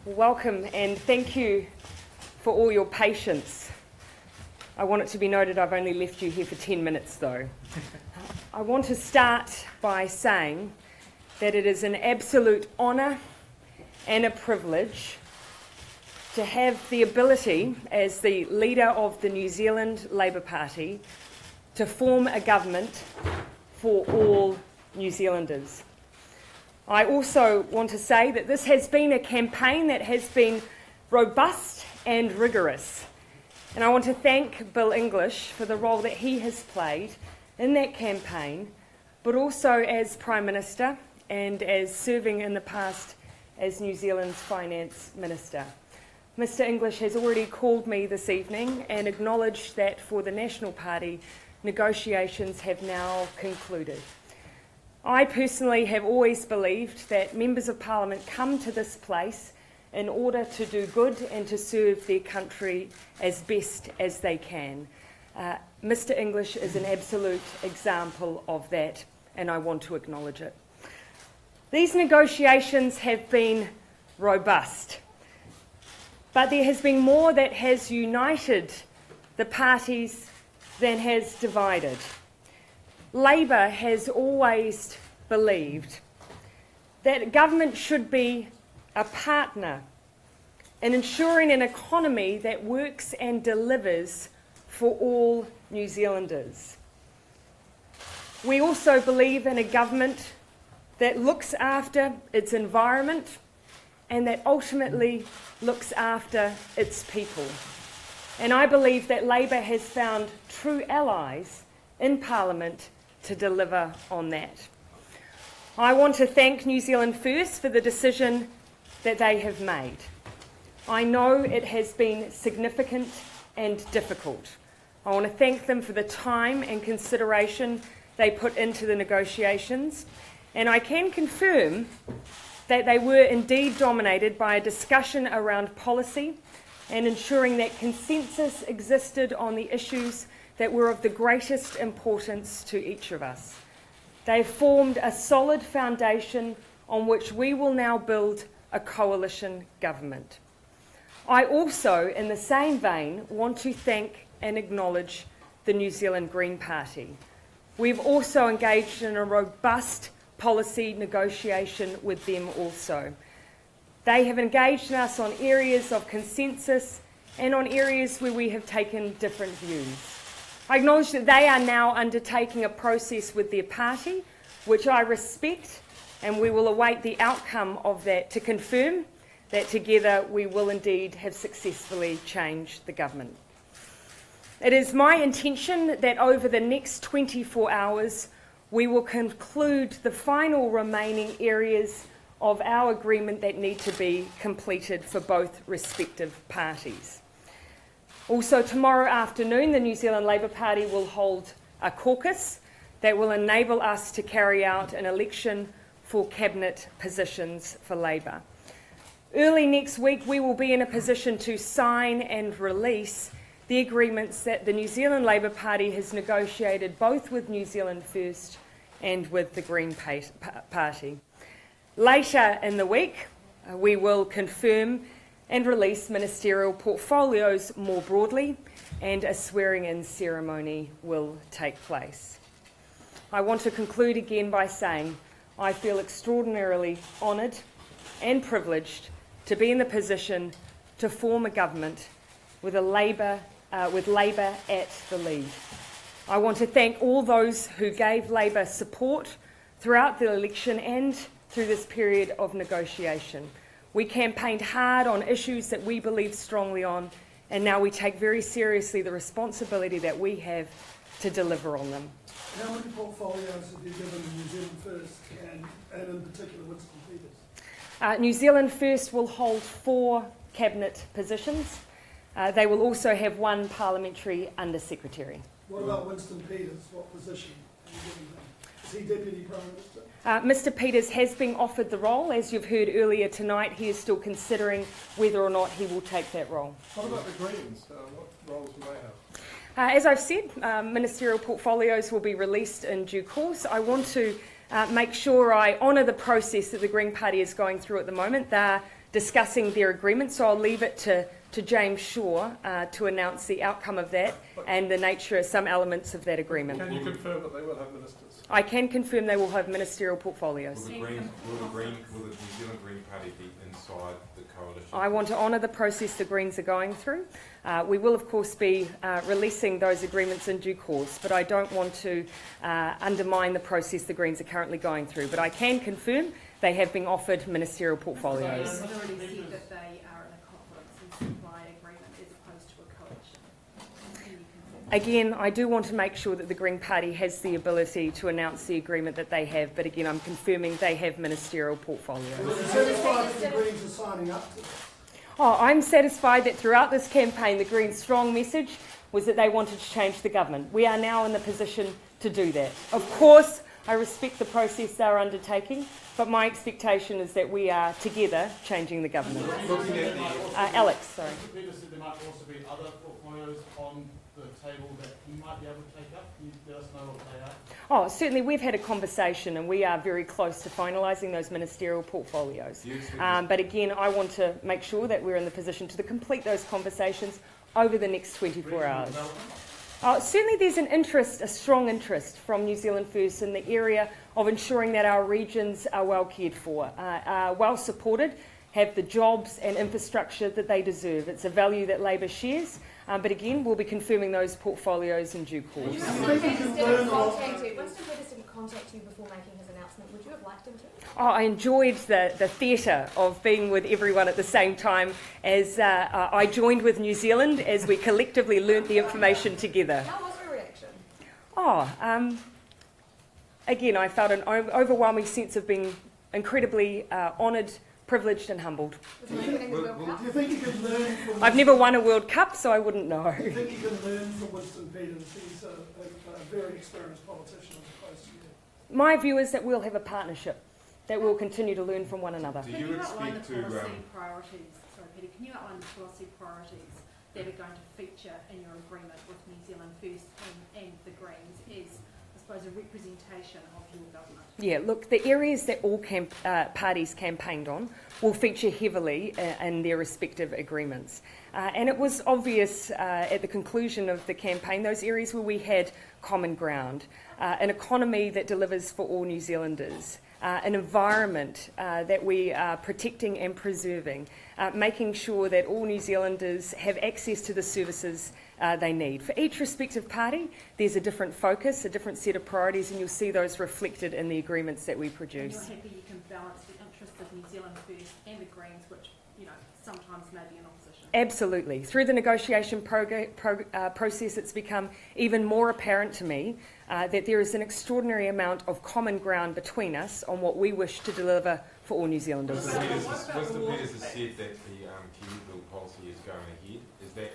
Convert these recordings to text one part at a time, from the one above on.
Welcome and thank you for all your patience. I want it to be noted I've only left you here for 10 minutes though. I want to start by saying that it is an absolute honour and a privilege to have the ability, as the leader of the New Zealand Labour Party, to form a government for all New Zealanders. I also want to say that this has been a campaign that has been robust and rigorous. And I want to thank Bill English for the role that he has played in that campaign, but also as Prime Minister and as serving in the past as New Zealand's Finance Minister. Mr. English has already called me this evening and acknowledged that for the National Party, negotiations have now concluded. I personally have always believed that members of Parliament come to this place in order to do good and to serve their country as best as they can. Mr. English is an absolute example of that, and I want to acknowledge it. These negotiations have been robust, but there has been more that has united the parties than has divided. Labor has always believed that government should be a partner in ensuring an economy that works and delivers for all New Zealanders. We also believe in a government that looks after its environment and that ultimately looks after its people. And I believe that Labor has found true allies in Parliament to deliver on that. I want to thank New Zealand First for the decision that they have made. I know it has been significant and difficult. I want to thank them for the time and consideration they put into the negotiations, and I can confirm that they were indeed dominated by a discussion around policy and ensuring that consensus existed on the issues that were of the greatest importance to each of us. They formed a solid foundation on which we will now build a coalition government. I also, in the same vein, want to thank and acknowledge the New Zealand Green Party. We've also engaged in a robust policy negotiation with them also. They have engaged us on areas of consensus and on areas where we have taken different views. I acknowledge that they are now undertaking a process with their party, which I respect, and we will await the outcome of that to confirm that together we will indeed have successfully changed the government. It is my intention that over the next 24 hours we will conclude the final remaining areas of our agreement that need to be completed for both respective parties. Also, tomorrow afternoon, the New Zealand Labour Party will hold a caucus that will enable us to carry out an election for cabinet positions for Labour. Early next week, we will be in a position to sign and release the agreements that the New Zealand Labour Party has negotiated both with New Zealand First and with the Green Party. Later in the week, we will confirm and release ministerial portfolios more broadly, and a swearing-in ceremony will take place. I want to conclude again by saying I feel extraordinarily honoured and privileged to be in the position to form a government with Labour at the lead. I want to thank all those who gave Labour support throughout the election and through this period of negotiation. We campaigned hard on issues that we believed strongly on, and now we take very seriously the responsibility that we have to deliver on them. How many portfolios have you given New Zealand First and in particular Winston Peters? New Zealand First will hold 4 cabinet positions. They will also have 1 parliamentary under-secretary. What about Winston Peters? What position are you giving him? Is he Deputy Prime Minister? Mr Peters has been offered the role. As you've heard earlier tonight, he is still considering whether or not he will take that role. What about the Greens? What roles will they have? As I've said, ministerial portfolios will be released in due course. I want to make sure I honour the process that the Green Party is going through at the moment. They're discussing their agreement, so I'll leave it to James Shaw to announce the outcome of that and the nature of some elements of that agreement. Can you confirm that they will have ministers? I can confirm they will have ministerial portfolios. Will the New Zealand Green Party be inside the coalition? I want to honour the process the Greens are going through. We will, of course, be releasing those agreements in due course, but I don't want to undermine the process the Greens are currently going through. But I can confirm they have been offered ministerial portfolios. I've already said that they are in a confidence and supply agreement as opposed to a coalition. Can you confirm? Again, I do want to make sure that the Green Party has the ability to announce the agreement that they have, but again, I'm confirming they have ministerial portfolios. Are you satisfied that the Greens are signing up to this? Oh, I'm satisfied that throughout this campaign, the Greens' strong message was that they wanted to change the government. We are now in the position to do that. Of course, I respect the process they're undertaking, but my expectation is that we are together changing the government. Alex, sorry. Mr. Peter said there might also be other portfolios on the table that he might be able to take up. Can you let us know what they are? Oh, certainly we've had a conversation and we are very close to finalising those ministerial portfolios. But again, I want to make sure that we're in the position to complete those conversations over the next 24 hours. Certainly there's an interest, a strong interest from New Zealand First in the area of ensuring that our regions are well cared for, are well supported, have the jobs and infrastructure that they deserve. It's a value that Labor shares, but again, we'll be confirming those portfolios in due course. Winston Peters didn't contact you before making his announcement. Would you have liked him to? Oh, I enjoyed the theatre of being with everyone at the same time as I joined with New Zealand as we collectively learnt the information together. How was your reaction? Again, I felt an overwhelming sense of being incredibly honoured, privileged and humbled. Was it like winning the World Cup? Do you think you can learn from... I've never won a World Cup, so I wouldn't know. Do you think you can learn from Winston Peters? He's a very experienced politician as opposed to you. My view is that we'll have a partnership, that we'll continue to learn from one another. Do Can you you outline the expect to... policy priorities? Sorry, Peter. Can you outline the policy priorities that are going to feature in your agreement with New Zealand First and the Greens as, I suppose, a representation of your government? Yeah, look, the areas that all parties campaigned on will feature heavily in their respective agreements. And it was obvious at the conclusion of the campaign, those areas where we had common ground, an economy that delivers for all New Zealanders, an environment that we are protecting and preserving, making sure that all New Zealanders have access to the services they need. For each respective party, there's a different focus, a different set of priorities, and you'll see those reflected in the agreements that we And produce. you're happy you can balance the interests of New Zealand First and the Greens, which, you know, sometimes may be in opposition? Absolutely. Through the negotiation process, it's become even more apparent to me that there is an extraordinary amount of common ground between us on what we wish to deliver for all New Zealanders. Winston Peters has said that the Kiwi Bill policy is going ahead. Is that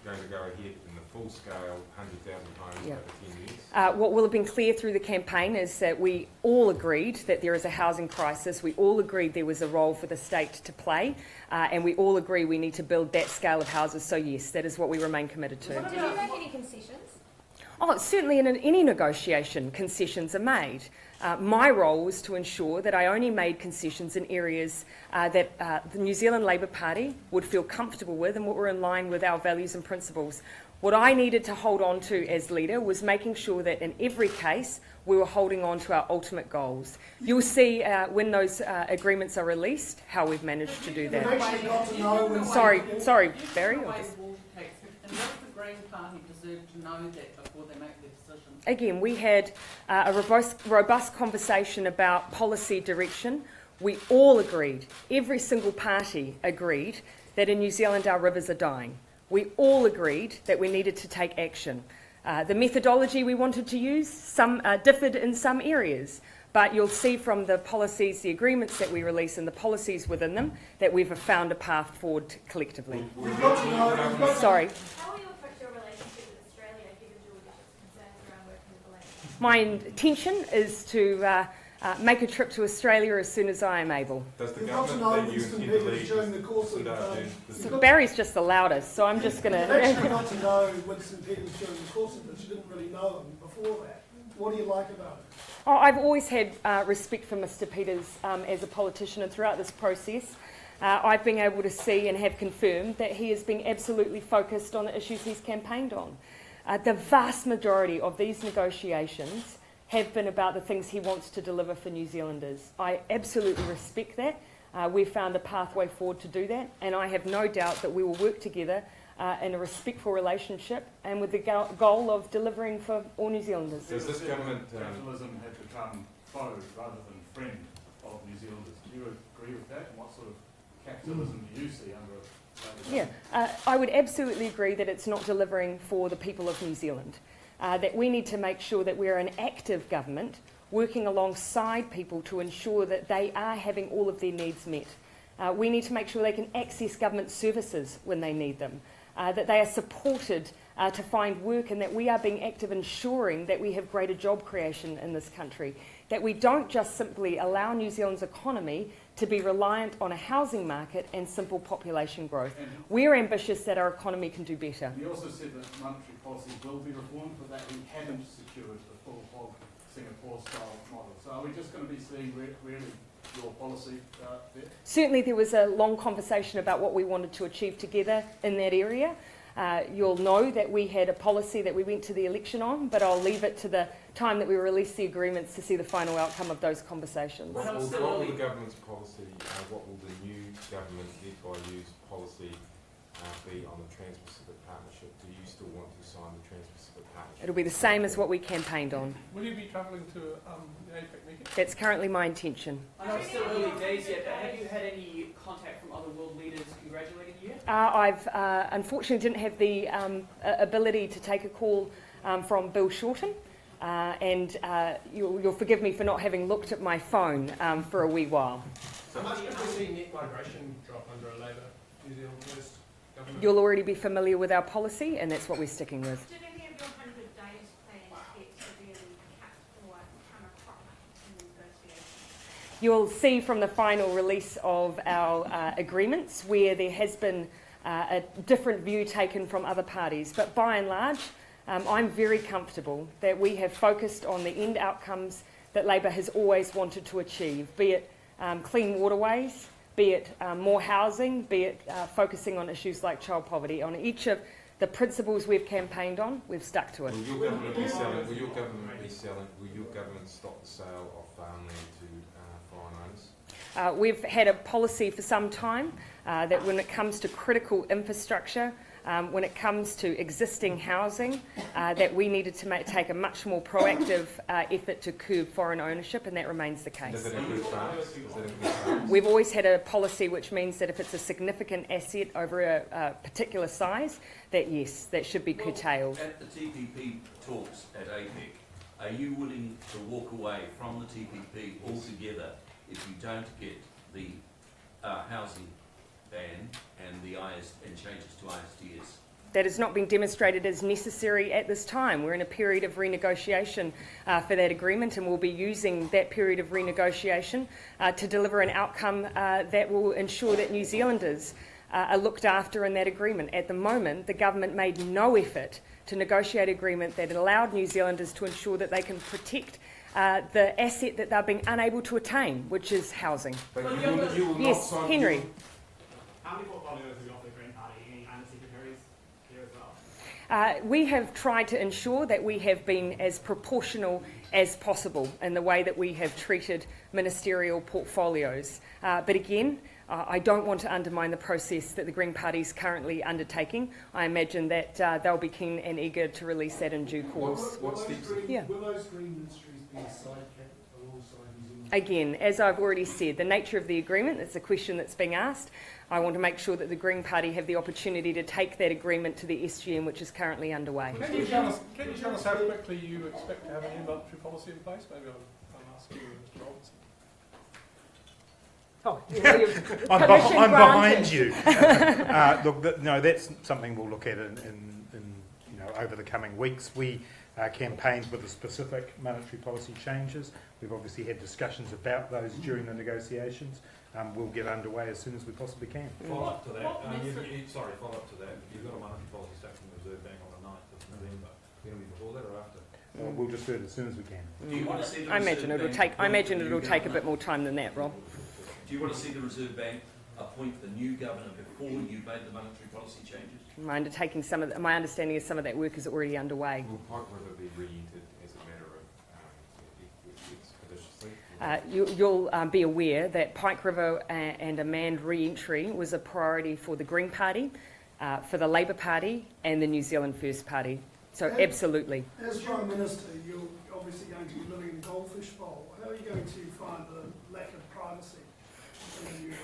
going to go ahead in the full-scale 100,000 homes over 10 years? What will have been clear through the campaign is that we all agreed that there is a housing crisis. We all agreed there was a role for the state to play, and we all agree we need to build that scale of houses. So yes, that is what we remain committed to. Did you make any concessions? Oh, certainly in any negotiation, concessions are made. My role was to ensure that I only made concessions in areas that the New Zealand Labour Party would feel comfortable with and what were in line with our values and principles. What I needed to hold on to as leader was making sure that in every case we were holding on to our ultimate goals. You'll see when those agreements are released how we've managed to do You've that. actually got to know when... Sorry, Barry. And does the Green Party deserve to know that before they make their decision? Again, we had a robust conversation about policy direction. We all agreed, every single party agreed, that in New Zealand our rivers are dying. We all agreed that we needed to take action. The methodology we wanted to use differed in some areas, but you'll see from the policies, the agreements that we release and the policies within them, that we've found a path forward collectively. Sorry. How will you affect your relationship with Australia given your concerns around working with the land? My intention is to make a trip to Australia as soon as I am able. Does the You've got to government know think you Winston intend to Peters leave during the course of... So Barry's just the loudest, so I'm just going You've to... actually got to know Winston Peters during the course of this. You didn't really know him before that. What do you like about him? I've always had respect for Mr Peters as a politician, and throughout this process I've been able to see and have confirmed that he has been absolutely focused on the issues he's campaigned on. The vast majority of these negotiations have been about the things he wants to deliver for New Zealanders. I absolutely respect that. We've found a pathway forward to do that, and I have no doubt that we will work together in a respectful relationship and with the goal of delivering for all New Zealanders. Does this government... capitalism had become foe rather than friend of New Zealanders. Do you agree with that? And what sort of capitalism do you see under it? I would absolutely agree that it's not delivering for the people of New Zealand. That we need to make sure that we're an active government working alongside people to ensure that they are having all of their needs met. We need to make sure they can access government services when they need them, that they are supported to find work, and that we are being active ensuring that we have greater job creation in this country, that we don't just simply allow New Zealand's economy to be reliant on a housing market and simple population growth. And we're ambitious that our economy can do better. you also said that monetary policy will be reformed, but that we haven't secured the full hog Singapore-style model. So are we just going to be seeing really your policy there? Certainly there was a long conversation about what we wanted to achieve together in that area. You'll know that we had a policy that we went to the election on, but I'll leave it to the time that we release the agreements to see the final outcome of those conversations. What will the government's policy, what will the new government led by you's policy be on the Trans-Pacific Partnership? Do you still want to sign the Trans-Pacific Partnership? It'll be the same as what we campaigned on. Will you be travelling to the APEC meeting? That's currently my intention. I know it's still early days yet, but have you had any contact from other world leaders congratulating you? I've unfortunately didn't have the ability to take a call from Bill Shorten, and you'll forgive me for not having looked at my phone for a wee while. So much could we see net migration drop under a Labour New Zealand First government? You'll already be familiar with our policy, and that's what we're sticking with. Did any of your 100 days plan get severely cut or come a crop in negotiations? You'll see from the final release of our agreements where there has been a different view taken from other parties, but by and large, I'm very comfortable that we have focused on the end outcomes that Labour has always wanted to achieve, be it clean waterways, be it more housing, be it focusing on issues like child poverty. On each of the principles we've campaigned on, we've stuck to it. Will your government be selling? Will your government stop the sale of farmland to foreign owners? We've had a policy for some time that when it comes to critical infrastructure, when it comes to existing housing, that we needed to take a much more proactive effort to curb foreign ownership, and that remains the case. Does that include farms? We've always had a policy which means that if it's a significant asset over a particular size, that yes, that should be curtailed. At the TPP talks at APEC, are you willing to walk away from the TPP altogether if you don't get the housing ban and the and changes to ISDS? That has not been demonstrated as necessary at this time. We're in a period of renegotiation for that agreement, and we'll be using that period of renegotiation to deliver an outcome that will ensure that New Zealanders are looked after in that agreement. At the moment, the government made no effort to negotiate an agreement that allowed New Zealanders to ensure that they can protect the asset that they're being unable to attain, which is housing. But you will yes, not sign, Henry. How many portfolios have you offered the Green Party? Any undersecretaries here as well? We have tried to ensure that we have been as proportional as possible in the way that we have treated ministerial portfolios. But again, I don't want to undermine the process that the Green Party is currently undertaking. I imagine that they'll be keen and eager to release that in due course. Will those green ministries be a sidekick alongside New Zealand? Again, as I've already said, the nature of the agreement, it's a question that's being asked. I want to make sure that the Green Party have the opportunity to take that agreement to the SGM, which is currently underway. Can you tell us how quickly you expect to have a new monetary policy in place? Maybe I'll ask you, Mr. Robertson. Oh, I'm behind you. Look, no, that's something we'll look at in over the coming weeks. We campaigned with the specific monetary policy changes. We've obviously had discussions about those during the negotiations. We'll get underway as soon as we possibly can. Follow up to that. Follow up to that. You've got a monetary policy stuck in the Reserve Bank on the 9th of November. Going to be before that or after? We'll just do it as soon as we can. Do you want to see the I imagine it'll take a bit more time than that, Rob. Do you want to see the Reserve Bank appoint the new governor before you made the monetary policy changes? My understanding is some of that work is already underway. Will Pike River be re-entered as a matter of expeditiously? You'll be aware that Pike River and a manned re-entry was a priority for the Green Party, for the Labour Party and the New Zealand First Party. So absolutely. As Prime Minister, you're obviously going to be living in a goldfish bowl. How are you going to find the lack of privacy in the new role?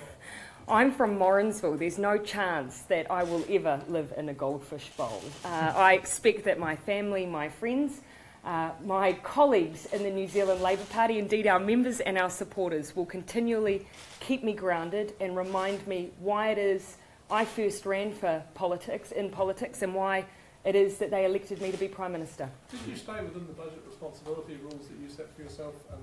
I'm from Morrinsville. There's no chance that I will ever live in a goldfish bowl. I expect that my family, my friends, my colleagues in the New Zealand Labour Party, indeed our members and our supporters, will continually keep me grounded and remind me why it is I first ran for politics, and why it is that they elected me to be Prime Minister. Did you stay within the budget responsibility rules that you set for yourself and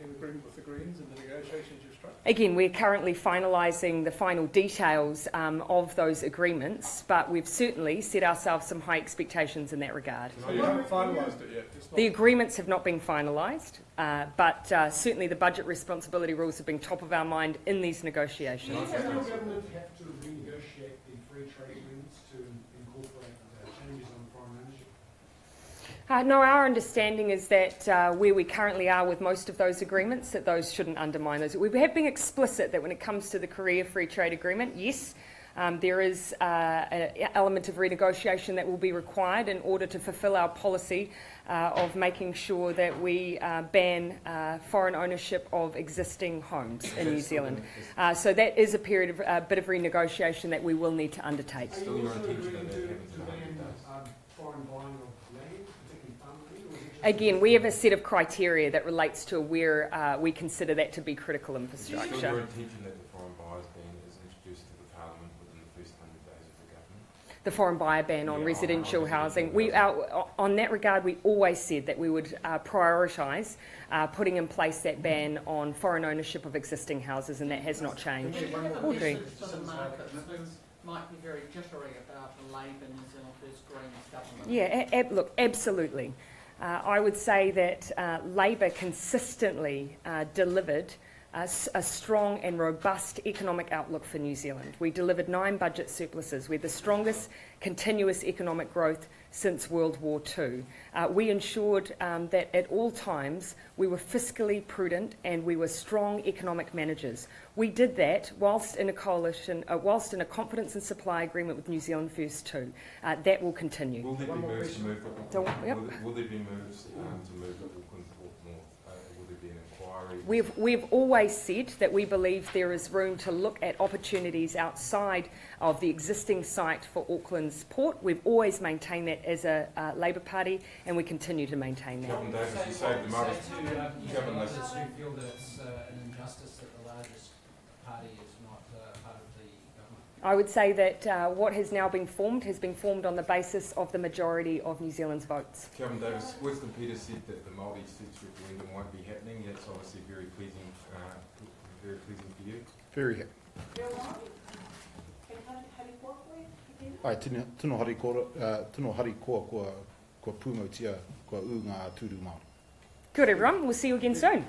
in agreement with the Greens in the negotiations you've struck? Again, we're currently finalising the final details of those agreements, but we've certainly set ourselves some high expectations in that regard. So you haven't finalised it yet? The agreements have not been finalised, but certainly the budget responsibility rules have been top of our mind in these negotiations. Does your government have to renegotiate the free trade agreements to incorporate changes on foreign ownership? No, our understanding is that where we currently are with most of those agreements, that those shouldn't undermine those. We have been explicit that when it comes to the Korea Free Trade Agreement, yes, there is an element of renegotiation that will be required in order to fulfil our policy of making sure that we ban foreign ownership of existing homes in New Zealand. So that is a period of a bit of renegotiation that we will need to undertake. Are you also agreeing to ban foreign buying of land, particularly farmland? Again, we have a set of criteria that relates to where we consider that to be critical Is infrastructure. it your intention that the foreign buyers ban is introduced to the Parliament within the first 100 days of the government? The foreign buyer ban on residential housing. On that regard, we always said that we would prioritise putting in place that ban on foreign ownership of existing houses, and that has not changed. Audrey. For the market, might be very jittery about the Labour New Zealand First Greens government. Yeah, look, absolutely. I would say that Labour consistently delivered a strong and robust economic outlook for New Zealand. We delivered 9 budget surpluses. We're the strongest continuous economic growth since World War II. We ensured that at all times we were fiscally prudent and we were strong economic managers. We did that whilst in a coalition, whilst in a confidence and supply agreement with New Zealand First too. That will continue. Will there be moves to move Yep. will there be moves to move the Auckland Port North? Will there be an inquiry? We've always said that we believe there is room to look at opportunities outside of the existing site for Auckland's port. We've always maintained that as a Labour Party, and we continue to maintain that. Kevin Davis, you saved the money. Kevin, Do you feel that it's an injustice that the largest party is not part of the government? I would say that what has now been formed has been formed on the basis of the majority of New Zealand's votes. Kevin Davis, Winston Peters said that the multi-seats referendum won't be happening. That's obviously very pleasing for you. Very happy. Ai, tino hari koa kua pūmautia, kua u ngā tūru Māori. Good everyone, we'll see you again soon.